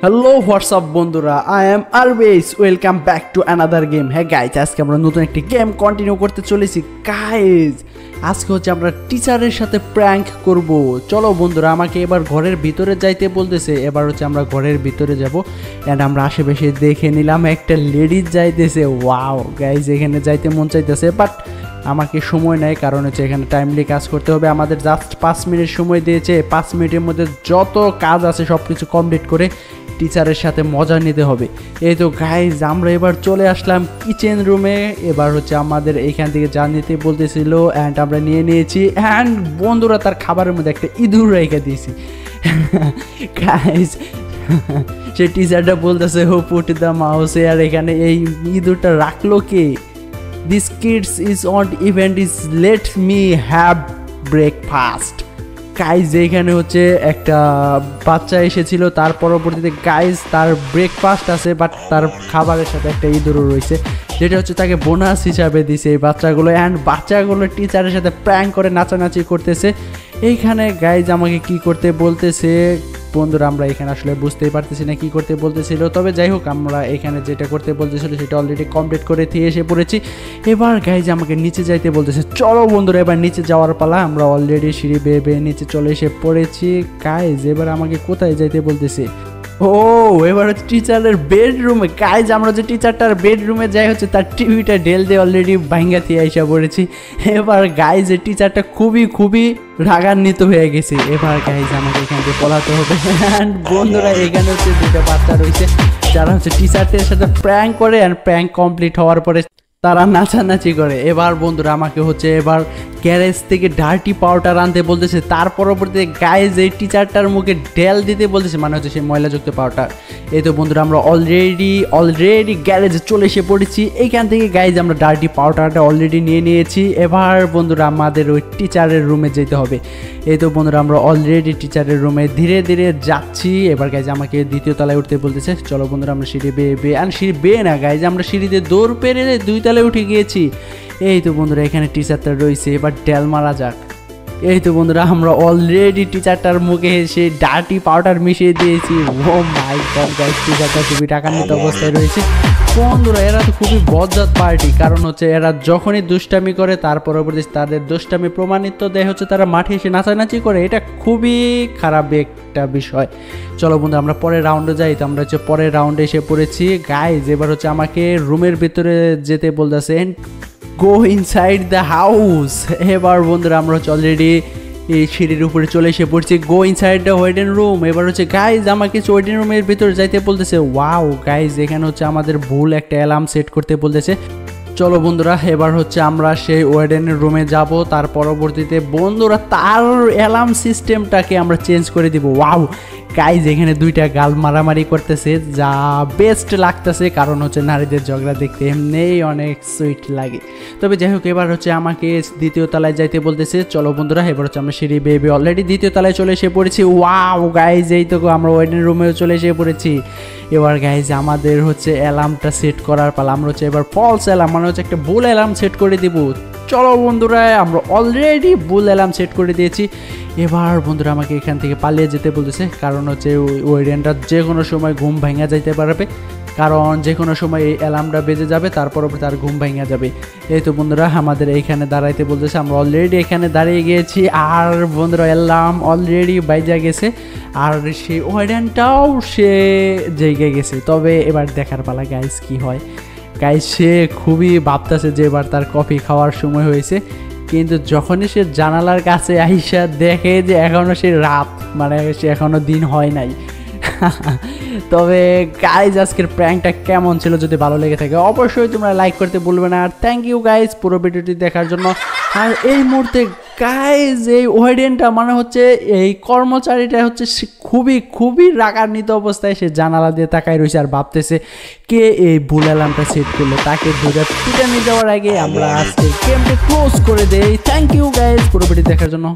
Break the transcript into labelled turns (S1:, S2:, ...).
S1: Hello WhatsApp বন্ধুরা, I am always welcome back to another game. হ্যাঁ guys, আজকে আমরা নতুন একটি গেম কন্টিনিউ করতে চলেছি। গাইজ আজকে হচ্ছে আমরা টিচারের সাথে প্র্যাঙ্ক করব। চলো বন্ধুরা, আমাকে এবার ঘরের ভিতরে যাইতে বলতেছে। এবার হচ্ছে আমরা ঘরের ভিতরে যাব অ্যান্ড আমরা আশেপাশে দেখে নিলাম একটা লেডিজ যাইতেছে। ওয়াও গাইজ, এখানে যাইতে মন চাইতেছে, বাট আমাকে সময় নেই, কারণ হচ্ছে এখানে টাইমলি কাজ করতে হবে। আমাদের জাস্ট 5 মিনিট সময় দিয়েছে। 5 মিনিটের মধ্যে যত কাজ আছে সব কিছু কমপ্লিট করে টিচারের সাথে মজা নিতে হবে। এই তো গাইজ, আমরা এবার চলে আসলাম কিচেন রুমে। এবার হচ্ছে আমাদের এইখান থেকে যা নিতে বলতেছিল অ্যান্ড আমরা নিয়ে নিয়েছি। অ্যান্ড বন্ধুরা, তার খাবারের মধ্যে একটা ইঁদুর রেখে দিয়েছি। গাইজ সে টিচারটা বলতেছে হো পুট দ্য মাউস, আর এখানে এই ইঁদুরটা রাখলো কে? This kids is on event is let me have breakfast. Guys এইখানে হচ্ছে একটা বাচ্চা এসেছিল, তার পরবর্তীতে গাইজ তার ব্রেকফাস্ট আছে, বাট তার খাবারের সাথে একটা ইঁদুরও রয়েছে, যেটা হচ্ছে তাকে বোনাস হিসাবে দিছে এই বাচ্চাগুলো। অ্যান্ড বাচ্চাগুলো টিচারের সাথে প্র্যাঙ্ক করে নাচানাচি করতেছে। এইখানে গাইজ আমাকে কি করতে বলতেছে বন্ধুরা, আমরা এখানে আসলে বুঝতেই পারতেছি না কি করতে বলতেছিল। তবে যাই হোক, আমরা এখানে যেটা করতে বলতেছিল সেটা অলরেডি কমপ্লিট করে দিয়ে এসে পড়েছি। এবার গাইজ আমাকে নিচে যাইতে বলতেছে। চলো বন্ধুরা, এবার নিচে যাওয়ার পালা। আমরা অলরেডি সিঁড়ি বেয়ে বেয়ে নিচে চলে এসে পড়েছি। গাইজ এবার আমাকে কোথায় যাইতে বলতেছে? ও, এবার হচ্ছে টিচারের বেডরুমে। গাইজ আমরা যে টিচারটার বেডরুমে যাই হচ্ছে তার টিভিটা ঢেল দিয়ে অলরেডি ভাঙ্গা দিয়ে এসে পড়েছি। এবার গাইজ এই টিচারটা খুবই রাগান্বিত হয়ে গেছে। এবার গাইজ আমাকে এখান থেকে পলাতে হবে। অ্যান্ড বন্ধুরা, এখানে হচ্ছে দুটো বাচ্চা রয়েছে যারা হচ্ছে টিচারদের সাথে প্র্যাঙ্ক করে, অ্যান্ড প্র্যাঙ্ক কমপ্লিট হওয়ার পরে তারা নাচানাচি করে। এবার বন্ধুরা আমাকে হচ্ছে এবার গ্যারেজ থেকে ডার্টি পাউডার আনতে বলতেছে। তার পরবর্তীতে গাইজ এই টিচারটার মুখে ডেল দিতে বলতেছে, মানে হচ্ছে সেই ময়লাযুক্ত পাউডার। এই তো বন্ধুরা, আমরা অলরেডি গ্যারেজে চলে এসে পড়েছি। এইখান থেকে গাইজ আমরা ডার্টি পাউডারটা অলরেডি নিয়ে নিয়েছি। এবার বন্ধুরা আমাদের ওই টিচারের রুমে যেতে হবে। এই তো বন্ধুরা, আমরা অলরেডি টিচারের রুমে ধীরে ধীরে যাচ্ছি। এবার গাইজ আমাকে দ্বিতীয় তলায় উঠতে বলতেছে। চলো বন্ধুরা, আমরা সিঁড়ি বেয়ে আর সিঁড়ি বেয়ে না গাইজ, আমরা সিঁড়িতে দৌড় পেরে 2 তলায় উঠে গিয়েছি। এই তো বন্ধুরা, এখানে টিচারটা রয়েছে, এবার ডেল মারা যাক। এই তো বন্ধুরা, আমরা অলরেডি টিচারটার মুখে এসে ডার্টি পাউডার মিশিয়ে দিয়েছি। ও মাই গড গাইস, টিচারটা খুবই টাকান্বিত অবস্থায় রয়েছে। বন্ধুরা, এরা তো খুবই বজ্জাত পার্টি, কারণ হচ্ছে এরা যখনই দুষ্টামি করে তার পরবর্তী তাদের দুষ্টামি প্রমাণিত দেয় হচ্ছে তারা মাঠে এসে নাচানাচি করে। এটা খুবই খারাপ একটা বিষয়। চলো বন্ধু, আমরা পরের রাউন্ডে যাই। তো আমরা হচ্ছে পরের রাউন্ডে এসে পড়েছি। গাইজ এবার হচ্ছে আমাকে রুমের ভিতরে যেতে বলতেছেন, গো ইনসাইড দ্য হাউস। এবার বন্ধুরা আমরা হচ্ছে অলরেডি এই সিঁড়ির উপরে চলে এসে পড়ছি। গো ইনসাইড দ্য ওয়েডিং রুম। এবার হচ্ছে গাইজ আমাকে ওয়েডিং রুমের ভিতরে যাইতে বলতেছে। ওয়াও গাইজ, এখানে হচ্ছে আমাদের ভুল একটা অ্যালার্ম সেট করতে বলতেছে। চলো বন্ধুরা, এবার হচ্ছে আমরা সেই ওয়েডেনের রুমে যাব। তার পরবর্তীতে বন্ধুরা তার অ্যালার্ম সিস্টেমটাকে আমরা চেঞ্জ করে দিব। ওয়াও গাইজ, এখানে 2টা গাল মারামারি করতেছে, যা বেস্ট লাগতেছে, কারণ হচ্ছে নারীদের ঝগড়া দেখতে এমনিই অনেক সুইট লাগে। তবে যাই হোক, এবার হচ্ছে আমাকে দ্বিতীয় তলায় যাইতে বলতেছে। চলো বন্ধুরা, এবার হচ্ছে আমরা সিঁড়ি বেয়ে অলরেডি দ্বিতীয় তলায় চলে এসে পড়েছি। ওয়াও গাইজ, এই তো আমরা ওয়েডিং রুমেও চলে এসে পড়েছি। এবার গাইজ আমাদের হচ্ছে অ্যালার্মটা সেট করার পালা। আমরা হচ্ছে এবার ফলস অ্যালার্ম, মানে হচ্ছে একটা ভুল অ্যালার্ম সেট করে দিব। চলো বন্ধুরা, আমরা অলরেডি ভুল অ্যালার্ম সেট করে দিয়েছি। এবার বন্ধুরা আমাকে এখান থেকে পালিয়ে যেতে বলতেছে, কারণ হচ্ছে ওই রেনটা যে কোনো সময় ঘুম ভাঙা যাইতে পারবে, কারণ যে কোনো সময় এই অ্যালার্মটা বেজে যাবে, তারপর তার ঘুম ভাঙা যাবে। এই তো বন্ধুরা আমাদের এইখানে দাঁড়াইতে বলতেছে। আমরা অলরেডি এখানে দাঁড়িয়ে গিয়েছি। আর বন্ধুরা অ্যালার্ম অলরেডি বাইজা গেছে, আর সেই ওয়েডেনটাও সে জেগে গেছে। তবে এবার দেখার পালা গাইজ কি হয়। গাইজ সে খুবই ভাবতেছে যে এবার তার কফি খাওয়ার সময় হয়েছে, কিন্তু যখনই সে জানালার কাছে আইসা দেখে যে এখনও সে রাত, মানে সে এখনও দিন হয় নাই। তবে গাইজ আজকের প্র্যাঙ্কটা কেমন ছিল, যদি ভালো লেগে থাকে অবশ্যই তোমরা লাইক করতে ভুলবে না। আর থ্যাংক ইউ গাইজ পুরো ভিডিওটি দেখার জন্য। আর এই মুহূর্তে গাইজ এই ওয়েডেনটা, মানে হচ্ছে এই কর্মচারীটা হচ্ছে খুবই রাগান্বিত অবস্থায় সে জানালা দিয়ে তাকায় রয়েছে আর ভাবতেছে কে এই ভুল অ্যালার্মটা সেট করলো। তাকে ধরে পিটানি যাওয়ার আগে আমরা আজকে গেমটা ক্লোজ করে দেই। থ্যাংক ইউ গাইজ পুরো ভিডিও দেখার জন্য।